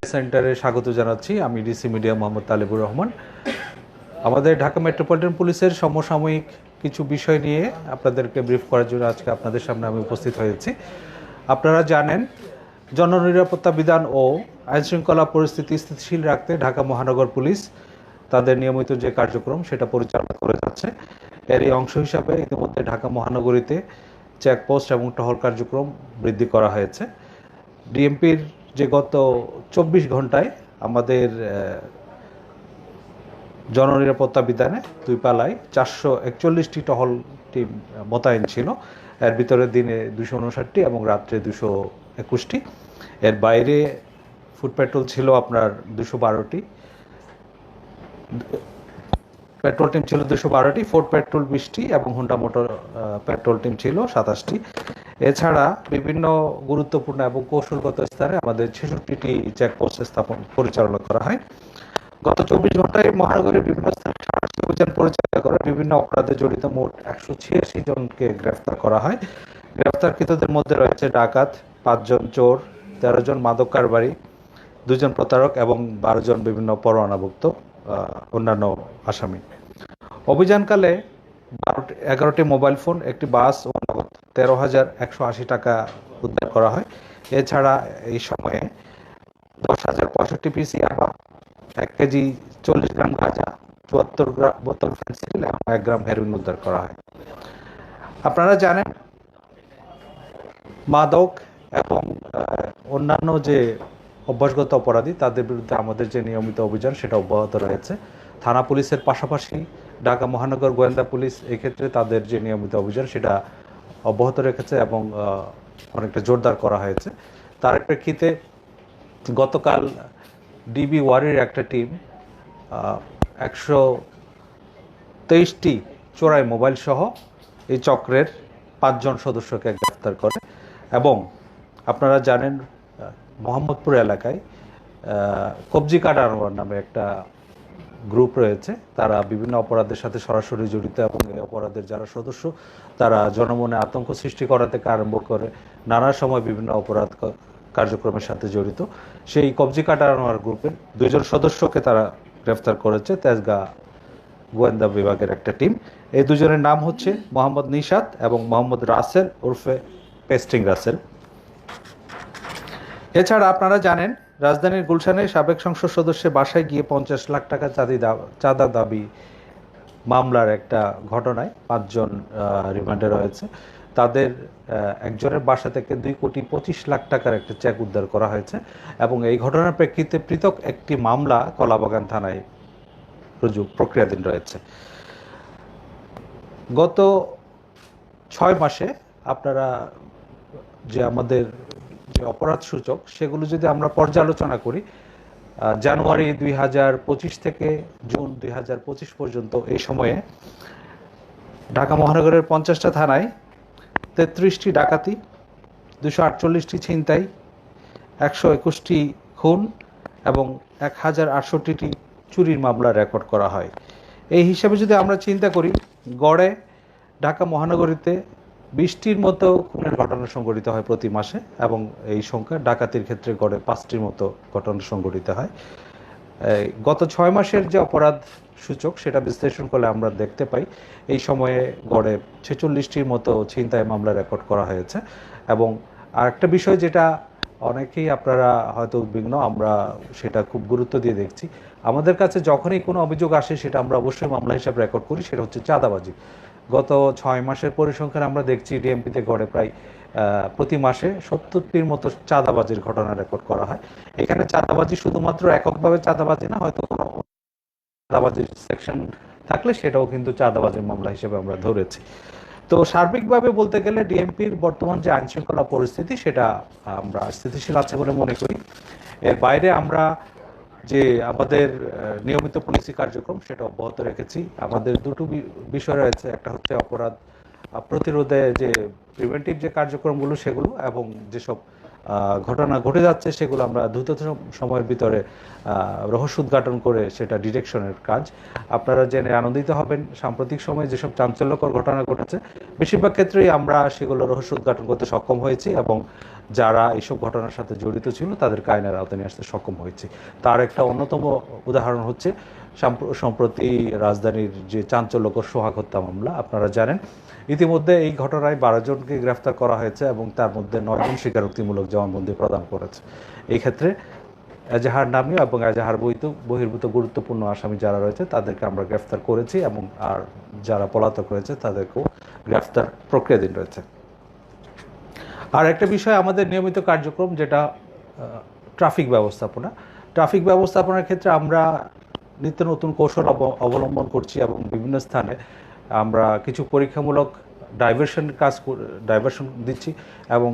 সেন্টারে স্বাগত জানাচ্ছি। আমি ডিসি মিডিয়া মোহাম্মদ তালেবুর রহমান। আমাদের ঢাকা মেট্রোপলিটন পুলিশের সমসাময়িক কিছু বিষয় নিয়ে আপনাদেরকে ব্রিফ করার জন্য আজকে আপনাদের সামনে আমি উপস্থিত হয়েছি। আপনারা জানেন, জননিরাপত্তা বিধান ও আইনশৃঙ্খলা পরিস্থিতি স্থিতিশীল রাখতে ঢাকা মহানগর পুলিশ তাদের নিয়মিত যে কার্যক্রম সেটা পরিচালনা করে যাচ্ছে। এরই অংশ হিসাবে ইতিমধ্যে ঢাকা মহানগরীতে চেকপোস্ট এবং টহল কার্যক্রম বৃদ্ধি করা হয়েছে। ডিএমপির যে গত 24 ঘন্টায় আমাদের জননিরাপত্তা বিধানে দুই পালায় 441টি টহল টিম মোতায়েন ছিল। এর ভিতরে দিনে 259টি এবং রাত্রে 221টি। এর বাইরে ফুট পেট্রোল ছিল আপনার 212টি, পেট্রোল টিম ছিল 212টি, ফোর্ড পেট্রোল 20টি এবং হোন্ডা মোটর পেট্রোল টিম ছিল 27টি। এছাড়া বিভিন্ন গুরুত্বপূর্ণ এবং কৌশলগত স্থানে আমাদের 66টি চেকপোস্ট স্থাপন পরিচালনা করা হয়। গত 24 ঘন্টায় মহানগরের বিভিন্ন স্থানে সাঁড়াশি অভিযান পরিচালনা করে বিভিন্ন অপরাধে জড়িত মোট 186 জনকে গ্রেফতার করা হয়। গ্রেফতারকৃতদের মধ্যে রয়েছে ডাকাত, 5 জন চোর, 13 জন মাদক কারবারি, 2 জন প্রতারক এবং 12 জন বিভিন্ন পরোয়ানাভুক্ত অন্যান্য আসামি। অভিযানকালে 11টি মোবাইল ফোন, একটি বাস ও নগদ 13,180 টাকা উদ্ধার করা হয়। এছাড়া এই সময়ে 10,065 পিস ইয়াবা, 1 কেজি 40 গ্রাম গাঁজা, 74 গ্রাম বোতল ফেন্সিডিল এবং 1 গ্রাম হেরোইন উদ্ধার করা হয়। আপনারা জানেন, মাদক এবং অন্যান্য যে অভ্যাসগত অপরাধী তাদের বিরুদ্ধে আমাদের যে নিয়মিত অভিযান সেটা অব্যাহত রয়েছে। থানা পুলিশের পাশাপাশি ঢাকা মহানগর গোয়েন্দা পুলিশ এক্ষেত্রে তাদের যে নিয়মিত অভিযান সেটা অব্যাহত রেখেছে এবং অনেকটা জোরদার করা হয়েছে। তার প্রেক্ষিতে গতকাল ডিবি ওয়ারির একটা টিম 123টি চোরাই মোবাইল সহ এই চক্রের 5 জন সদস্যকে গ্রেফতার করে। এবং আপনারা জানেন, মোহাম্মদপুর এলাকায় কবজি কাটা আনোয়ার নামে একটা গ্রুপ রয়েছে। তারা বিভিন্ন অপরাধের সাথে সরাসরি জড়িত এবং এই অপরাধের যারা সদস্য তারা জনমনে আতঙ্ক সৃষ্টি করা থেকে আরম্ভ করে নানা সময় বিভিন্ন অপরাধ কার্যক্রমের সাথে জড়িত। সেই কবজি কাটা আনোয়ার গ্রুপের 2 জন সদস্যকে তারা গ্রেফতার করেছে তেজগাঁ গোয়েন্দা বিভাগের একটা টিম। এই 2 জনের নাম হচ্ছে মোহাম্মদ নিশাত এবং মোহাম্মদ রাসেল ওরফে পেস্টিং রাসেল। এছাড়া আপনারা জানেন, রাজধানীর গুলশানের সাবেক সংসদ সদস্যের বাসায় গিয়ে 50 লাখ টাকা চাঁদা দাবি মামলার একটা ঘটনায় 5 জন রিমান্ডে রয়েছে। তাদের একজনের বাসা থেকে 2,25,00,000 টাকার একটা চেক উদ্ধার করা হয়েছে এবং এই ঘটনার প্রেক্ষিতে পৃথক একটি মামলা কলাবাগান থানায় প্রক্রিয়াধীন রয়েছে। গত 6 মাসে আপনারা যে আমাদের যে অপরাধ সূচক সেগুলো যদি আমরা পর্যালোচনা করি, জানুয়ারি 2025 থেকে জুন 2025 পর্যন্ত এই সময়ে ঢাকা মহানগরের 50টা থানায় 33টি ডাকাতি, 248টি ছিনতাই, 121টি খুন এবং 1,068টি চুরির মামলা রেকর্ড করা হয়। এই হিসাবে যদি আমরা চিন্তা করি, গড়ে ঢাকা মহানগরীতে 20টির মতো খুনের ঘটনা সংঘটিত হয় প্রতি মাসে এবং এই সংখ্যা ডাকাতির ক্ষেত্রে গড়ে 5টির মতো ঘটনা সংঘটিত হয়। গত 6 মাসের যে অপরাধ সূচক সেটা বিশ্লেষণ করলে আমরা দেখতে পাই এই সময়ে গড়ে 46টির মতো ছিনতাই মামলা রেকর্ড করা হয়েছে। এবং আরেকটা বিষয় যেটা অনেকেই আপনারা হয়তো উদ্বিগ্ন, আমরা সেটা খুব গুরুত্ব দিয়ে দেখছি। আমাদের কাছে যখনই কোনো অভিযোগ আসে সেটা আমরা অবশ্যই মামলা হিসাবে রেকর্ড করি, সেটা হচ্ছে চাঁদাবাজি। গত 6 মাসের পরিসংখ্যান আমরা দেখছি ডিএমপিতে গড়ে প্রায় প্রতি মাসে 70টির মতো চাঁদাবাজির ঘটনা রেকর্ড করা হয়। এখানে চাঁদাবাজি শুধুমাত্র এককভাবে চাঁদাবাজি না, হয়তো কোনো চাঁদাবাজির সেকশন থাকলে সেটাও কিন্তু চাঁদাবাজির মামলা হিসেবে আমরা ধরেছি। তো সার্বিকভাবে বলতে গেলে ডিএমপির বর্তমান যে আইনশৃঙ্খলা পরিস্থিতি সেটা আমরা স্থিতিশীল আছে বলে মনে করি। এর বাইরে আমরা যে আমাদের নিয়মিত পুলিশি কার্যক্রম সেটা অব্যাহত রেখেছি। আমাদের দুটো বিষয় রয়েছে, একটা হচ্ছে অপরাধ প্রতিরোধে যে প্রিভেন্টিভ যে কার্যক্রমগুলো সেগুলো, এবং যেসব ঘটনা ঘটে যাচ্ছে সেগুলো আমরা দ্রুত সময়ের ভিতরে রহস্য উদ্ঘাটন করে সেটা ডিটেকশনের কাজ। আপনারা জেনে আনন্দিত হবেন, সাম্প্রতিক সময়ে যেসব চাঞ্চল্যকর ঘটনা ঘটেছে বেশিরভাগ ক্ষেত্রেই আমরা সেগুলো রহস্য উদ্ঘাটন করতে সক্ষম হয়েছি এবং যারা এইসব ঘটনার সাথে জড়িত ছিল তাদেরকে আইনের আওতায় নিয়ে আসতে সক্ষম হয়েছি। তার একটা অন্যতম উদাহরণ হচ্ছে সম্প্রতি রাজধানীর যে চাঞ্চল্যকর সোহাগ হত্যা মামলা। আপনারা জানেন ইতিমধ্যে এই ঘটনায় 12 জনকে গ্রেফতার করা হয়েছে এবং তার মধ্যে 9 জন স্বীকারোক্তিমূলক জবানবন্দি প্রদান করেছে। এই ক্ষেত্রে এজাহার নামীয় এবং এজাহার বহির্ভূত গুরুত্বপূর্ণ আসামি যারা রয়েছে তাদেরকে আমরা গ্রেফতার করেছি এবং আর যারা পলাতক রয়েছে তাদেরকেও গ্রেফতার প্রক্রিয়াধীন রয়েছে। আর একটা বিষয় আমাদের নিয়মিত কার্যক্রম যেটা ট্রাফিক ব্যবস্থাপনা। ট্রাফিক ব্যবস্থাপনার ক্ষেত্রে আমরা নিত্য নতুন কৌশল অবলম্বন করছি এবং বিভিন্ন স্থানে আমরা কিছু পরীক্ষামূলক ডাইভারশন দিচ্ছি এবং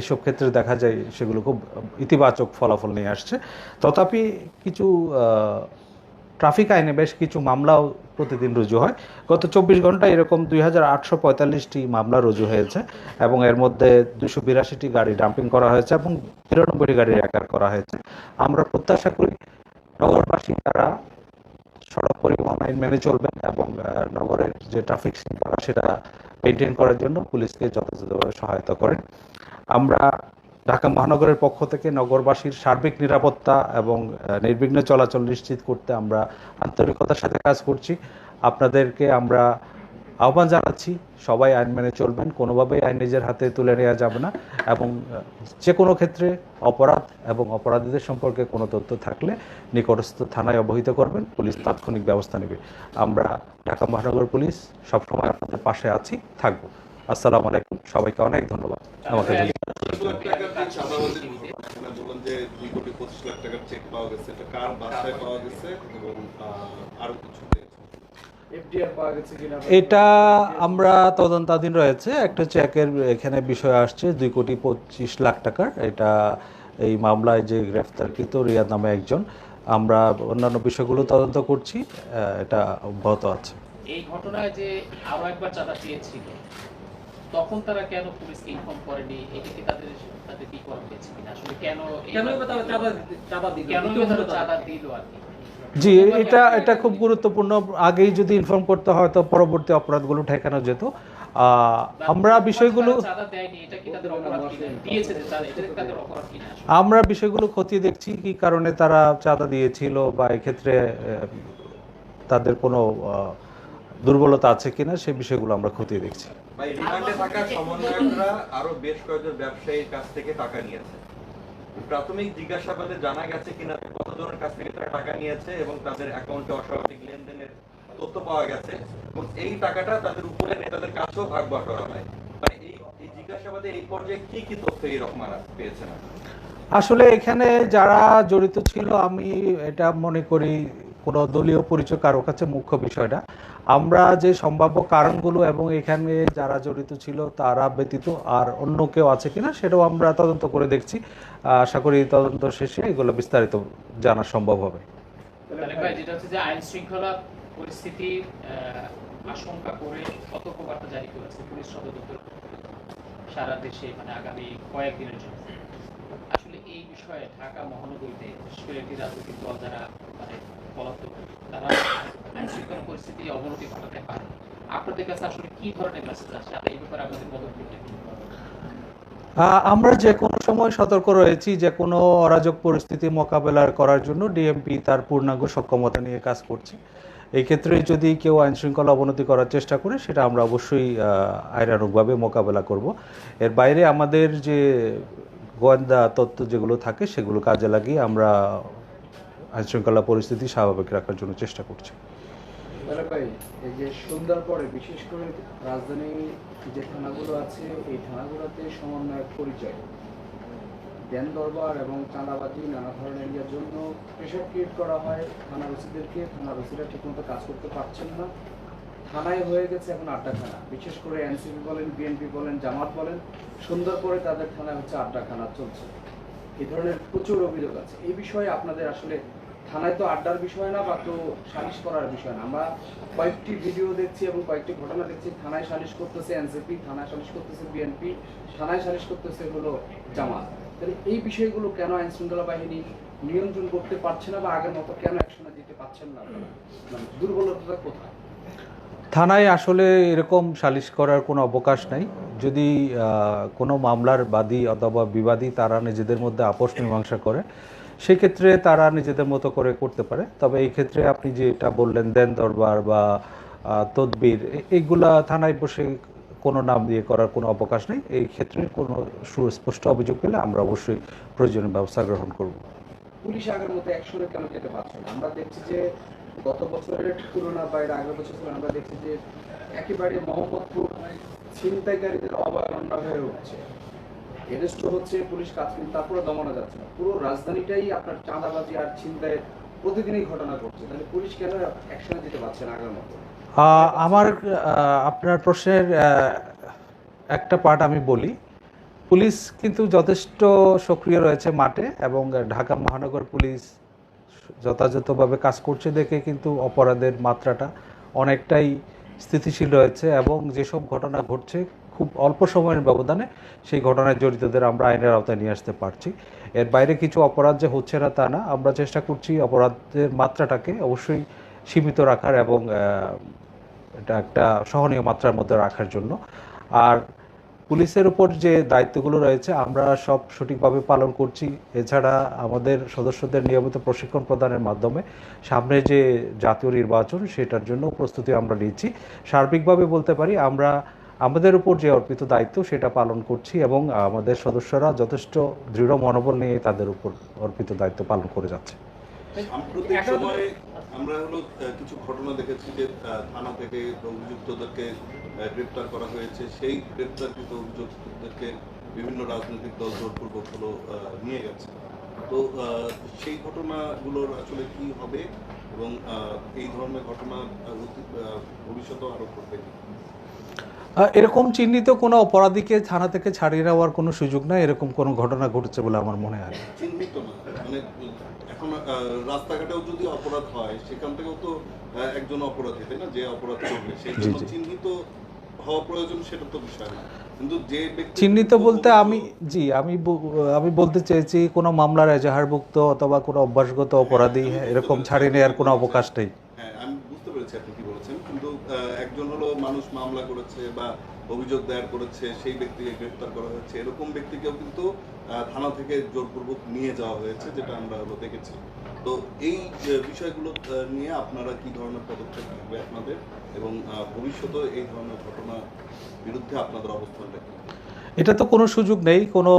এসব ক্ষেত্রে দেখা যায় সেগুলো খুব ইতিবাচক ফলাফল নিয়ে আসছে। তথাপি কিছু ট্রাফিক আইনে বেশ কিছু মামলাও প্রতিদিন রুজু হয়। গত 24 ঘন্টায় এরকম 2845টি মামলা রুজু হয়েছে এবং এর মধ্যে 282টি গাড়ি ডাম্পিং করা হয়েছে এবং 93টি গাড়ি রেকার করা হয়েছে। আমরা প্রত্যাশা করি নগরবাসী তারা সড়ক পরিবহন আইন মেনে চলবেন এবং নগরের যে ট্রাফিক শৃঙ্খলা সেটা মেনটেন করার জন্য পুলিশকে যথাযথভাবে সহায়তা করেন। আমরা ঢাকা মহানগরের পক্ষ থেকে নগরবাসীর সার্বিক নিরাপত্তা এবং নির্বিঘ্ন চলাচল নিশ্চিত করতে আমরা আন্তরিকতার সাথে কাজ করছি। আপনাদেরকে আমরা আহ্বান জানাচ্ছি সবাই আইন মেনে চলবেন, কোনোভাবেই আইন নিজের হাতে তুলে নেওয়া যাবে না এবং যে কোনো ক্ষেত্রে অপরাধ এবং অপরাধীদের সম্পর্কে কোনো তথ্য থাকলে নিকটস্থ থানায় অবহিত করবেন, পুলিশ তাৎক্ষণিক ব্যবস্থা নেবে। আমরা ঢাকা মহানগর পুলিশ সবসময় আপনাদের পাশে আছি, থাকবো। আসসালামু আলাইকুম, সবাইকে অনেক ধন্যবাদ। আমাকে এটা আমরা তদন্তাধীন রয়েছে। একটা চেকের এখানে বিষয় আসছে 2,25,00,000 টাকার। এটা এই মামলায় যে গ্রেফতারকৃত রিয়াদ নামে একজন। আমরা অন্যান্য বিষয়গুলো তদন্ত করছি, এটা অব্যাহত আছে। এই ঘটনায় যে আরো একবার চাঁদা পেয়েছিল তখন তারা কেন পুলিশকে ইনফর্ম করেনি? এটা কি তাদের কি করা হয়েছে কিনা, আসলে কেন চাঁদা দিল আর কি? জি, এটা খুব গুরুত্বপূর্ণ। আগেই যদি ইনফর্ম করতে হয় তো পরবর্তী অপরাধগুলো ঠেকানো যেত। আমরা বিষয়গুলো খতিয়ে দেখছি কি কারণে তারা চাঁদা দিয়েছিল বা এক্ষেত্রে তাদের কোনো দুর্বলতা আছে কিনা সে বিষয়গুলো আমরা খতিয়ে দেখছি। রিমান্ডে থাকা সমন্বয়করা আরো বেশ কয়েকজন ব্যবসায়ীর কাছ থেকে টাকা নিয়েছে। প্রাথমিক জিজ্ঞাসাবাদে জানা গেছে কিনা কতজনের কাছ থেকে তারা টাকা নিয়েছে এবং তাদের অ্যাকাউন্টে অস্বাভাবিক লেনদেনের তথ্য পাওয়া গেছে এবং এই টাকাটা তাদের উপরে নেতাদের কাছেও ভাগ বাটোয়ারা হয়। মানে এই জিজ্ঞাসাবাদে এই পর্যায়ে কি কি তথ্য এরকম পেয়েছেন? আসলে এখানে যারা জড়িত ছিল আমি এটা মনে করি কোনো দলীয় পরিচয় কারো কাছে মুখ্য বিষয়টা। আমরা যে সম্ভাব্য কারণগুলো এবং এখানে যারা জড়িত ছিল তারা ব্যতীত আর অন্য কেউ আছে কিনা সেটাও আমরা তদন্ত করে দেখছি। আশা করি তদন্ত শেষে এগুলো বিস্তারিত জানা সম্ভব হবে। যেটা হচ্ছে যে আইন শৃঙ্খলা পরিস্থিতি আশঙ্কা করে সতর্কবার্তা জারি করেছে পুলিশ সদর দপ্তর সারা দেশে, মানে আগামী কয়েকদিনের জন্য। আসলে এই বিষয়ে ঢাকা মহানগরীতে বিশেষ করে একটি রাজনৈতিক দল যারা মানে পলাতক, তারা আইন শৃঙ্খলা পরিস্থিতি অবনতি ঘটাতে পারে। আপনাদের কাছে আসলে কি ধরনের মেসেজ আসছে এই ব্যাপারে আপনাদের পদক্ষেপ? আমরা যে কোনো সময় সতর্ক রয়েছি যে কোনো অরাজক পরিস্থিতি মোকাবেলা করার জন্য ডিএমপি তার পূর্ণাঙ্গ সক্ষমতা নিয়ে কাজ করছে। এই ক্ষেত্রে যদি কেউ আইন শৃঙ্খলা অবনতি করার চেষ্টা করে সেটা আমরা অবশ্যই আইনানুগভাবে মোকাবেলা করব। এর বাইরে আমাদের যে গোয়েন্দা তথ্য যেগুলো থাকে সেগুলো কাজে লাগিয়ে আমরা আইন শৃঙ্খলা পরিস্থিতি স্বাভাবিক রাখার জন্য চেষ্টা করছি। এই যে সন্ধ্যার পরে বিশেষ করে রাজধানী যে থানাগুলো আছে এই থানাগুলোতে সমন্বয়ক পরিচয় জ্ঞান দরবার এবং চাঁদাবাজি নানা ধরনের ইয়ার জন্য প্রেশার ক্রিয়েট করা হয় থানার ওসিদেরকে। থানার ওসিরা ঠিকমতো কাজ করতে পারছেন না, থানায় হয়ে গেছে এখন আড্ডাখানা। বিশেষ করে এনসিপি বলেন, বিএনপি বলেন, জামাত বলেন, সন্ধ্যার পরে তাদের থানায় হচ্ছে আড্ডাখানা চলছে। এই ধরনের প্রচুর অভিযোগ আছে। এই বিষয়ে আপনাদের আসলে থানায় তো আড্ডার বিষয় না বা তো সালিশ করার বিষয় না। আমরা কয়েকটি ভিডিও দেখছি এবং কয়েকটি ঘটনা দেখছি, থানায় সালিশ করতেছে এনসিপি, থানায় সালিশ করতেছে বিএনপি, থানায় সালিশ করতেছে হলো জামাত। তাহলে এই বিষয়গুলো কেন আইন শৃঙ্খলা বাহিনী নিয়ন্ত্রণ করতে পারছে না বা আগের মতো কেন অ্যাকশনে দিতে পারছেন না আপনারা? মানে দুর্বলতাটা কোথায়? থানায় আসলে এরকম সালিশ করার কোনো অবকাশ নাই। যদি কোনো মামলার বাদী অথবা বিবাদী তারা নিজেদের মধ্যে আপোষ মীমাংসা করে, সেক্ষেত্রে তারা নিজেদের মতো করে করতে পারে। তবে এই ক্ষেত্রে আপনি যেটা বললেন দেন দরবার বা তদবির, এইগুলা থানায় বসে কোনো নাম দিয়ে করার কোনো অবকাশ নেই। এই ক্ষেত্রে কোনো সুস্পষ্ট অভিযোগ পেলে আমরা অবশ্যই প্রয়োজনীয় ব্যবস্থা গ্রহণ করব। পুলিশ আগের মতো অ্যাকশনে কেন যেতে পারছে না? আমরা দেখছি যে গত বছরের তুলনা বা এর আগের বছর তুলনা আমরা দেখছি যে একেবারে মোহাম্মদপুর ছিনতাইকারীদের অভয়ারণ্য হয়ে উঠছে, এরেস্ট হচ্ছে, পুলিশ কাজ কিন্তু তারপরে দমানো যাচ্ছে না। পুরো রাজধানীটাই আপনার চাঁদাবাজি আর ছিনতাইয়ের প্রতিদিনই ঘটনা ঘটছে। তাহলে পুলিশ কেন অ্যাকশনে যেতে পারছে না আগের মতো? আমার আপনার প্রশ্নের একটা পার্ট আমি বলি। পুলিশ কিন্তু যথেষ্ট সক্রিয় রয়েছে মাঠে, এবং ঢাকা মহানগর পুলিশ যথাযথভাবে কাজ করছে দেখে কিন্তু অপরাধের মাত্রাটা অনেকটাই স্থিতিশীল রয়েছে, এবং যেসব ঘটনা ঘটছে খুব অল্প সময়ের ব্যবধানে সেই ঘটনায় জড়িতদের আমরা আইনের আওতায় নিয়ে আসতে পারছি। এর বাইরে কিছু অপরাধ যে হচ্ছে না তা না, আমরা চেষ্টা করছি অপরাধের মাত্রাটাকে অবশ্যই সীমিত রাখার এবং এটা একটা সহনীয় মাত্রার মধ্যে রাখার জন্য। আর পুলিশের উপর যে দায়িত্বগুলো রয়েছে আমরা সব সঠিকভাবে পালন করছি। এছাড়া আমাদের সদস্যদের নিয়মিত প্রশিক্ষণ প্রদানের মাধ্যমে সামনে যে জাতীয় নির্বাচন সেটার জন্য প্রস্তুতি আমরা নিচ্ছি। সার্বিকভাবে বলতে পারি আমরা আমাদের উপর যে অর্পিত দায়িত্ব সেটা পালন করছি, এবং আমাদের সদস্যরা যথেষ্ট দৃঢ় মনোবল নিয়ে তাদের উপর অর্পিত দায়িত্ব পালন করে যাচ্ছে। সাম্প্রতিক সময়ে আমরা কিছু ঘটনা দেখেছি যে থানা থেকে অভিযুক্তদেরকে গ্রেপ্তার করা হয়েছে। সেই গ্রেপ্তারকৃত অভিযুক্তদেরকে বিভিন্ন রাজনৈতিক দল জোরপূর্বক নিয়ে গেছে। তো সেই ঘটনাগুলোর আসলে কি হবে, এবং এই ধরনের ঘটনা ভবিষ্যতেও আরো ঘটবে? এরকম চিহ্নিত কোনো অপরাধীকে থানা থেকে ছাড়িয়ে নেওয়ার কোনো সুযোগ নাই, এরকম কোনো ঘটনা ঘটেছে বলে আমার মনে হয় না। চিহ্নিত না, মানে এখন রাস্তাঘাটেও যদি অপরাধ হয় সেখান থেকেও তো একজন অপরাধী, তাই না? যে অপরাধ করবে সেই জন্য চিহ্নিত হওয়া প্রয়োজন, সেটা তো বিষয় না। কিন্তু যে ব্যক্তি চিহ্নিত বলতে আমি বলতে চাইছি কোনো মামলার এজাহারভুক্ত অথবা কোনো অভ্যাসগত অপরাধী এরকম ছাড়িয়ে নেওয়ার কোনো অবকাশ নেই। হ্যাঁ, আমি বুঝতে পেরেছি আপনি কি বলেছেন, কিন্তু একজন মানুষ মামলা করেছে বা অভিযোগ দায়ের করেছে, সেই ব্যক্তিকে গ্রেফতার করা হয়েছে, এরকম ব্যক্তিকেও কিন্তু থানা থেকে জোরপূর্বক নিয়ে যাওয়া হয়েছে, যেটা আমরা দেখেছি। তো এই বিষয়গুলো নিয়ে আপনারা কি ধরনের পদক্ষেপ নেবে আপনাদের, এবং ভবিষ্যতে এই ধরনের ঘটনার বিরুদ্ধে আপনাদের অবস্থানটা কি? এটা তো কোনো সুযোগ নেই। কোনো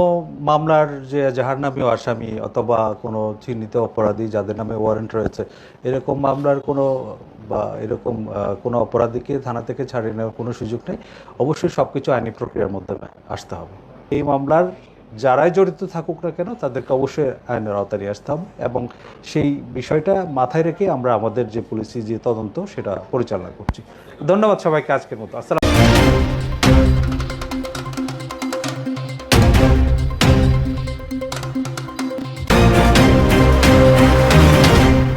মামলার যে জাহারনামী আসামি অথবা কোনো চিহ্নিত অপরাধী যাদের নামে ওয়ারেন্ট রয়েছে, এরকম মামলার বা এরকম কোনো অপরাধীকে থানা থেকে ছাড়িয়ে নেওয়ার কোনো সুযোগ নেই। অবশ্যই সব কিছু আইনি প্রক্রিয়ার মধ্যে আসতে হবে। এই মামলার যারাই জড়িত থাকুক না কেন তাদেরকে অবশ্যই আইনের আওতায় নিয়ে আসতে হবে, এবং সেই বিষয়টা মাথায় রেখে আমরা আমাদের যে পুলিশি যে তদন্ত সেটা পরিচালনা করছি। ধন্যবাদ সবাইকে আজকের মতো। আসসালাম।